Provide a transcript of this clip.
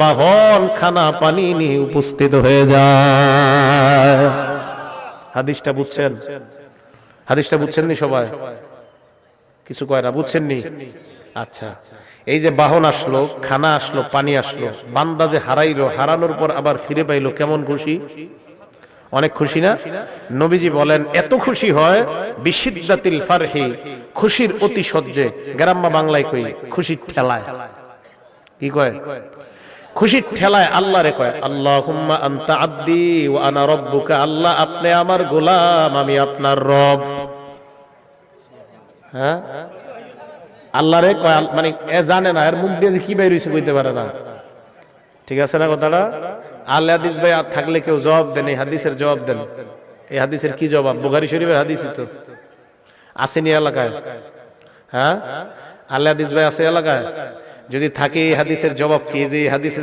বাহন খানা পানি নিয়ে উপস্থিত হয়ে যায়। হাদিসটা বুঝছেন? হাদিসটা বুঝছেন নি সবাই? কিছু কয় না, বুঝছেন নি? আচ্ছা, এই যে বাহন আসলো, খানা আসলো, পানি আসলো, বান্দা যে হারাইলো, হারানোর পর আবার ফিরে পাইলো, কেমন খুশি? অনেক খুশি না? নবীজি বলেন এত খুশি হয় বিশিদ্দাতিল ফারহি, খুশির অতি সহ্যে। গ্রাম্য বাংলায় কই খুশির ঠেলায়। কি কয়? খুশির ঠেলায় আল্লাহরে কয় আল্লাহুম্মা আনতা আব্দি ওয়া আনা রাব্বুকা, আল্লাহ আপনি আমার গোলাম, আমি আপনার রব। হ্যাঁ, আল্লাহরে কয়, মানে এ জানে না এর মুখ দিয়ে কি বের হইছে কইতে পারে না। ঠিক আছে না কথাটা? আল হাদিস ভাই থাকলে কেউ জবাব দেন, এই হাদিসের জবাব দেন। এই হাদিসের কি জবাব? বুখারী শরীফের হাদিসই তো আসেনি এলাকায়। হ্যাঁ, আল হাদিস ভাই আছে এলাকায়? যদি থাকে এই হাদিসের জবাব কি? যে এই হাদিসে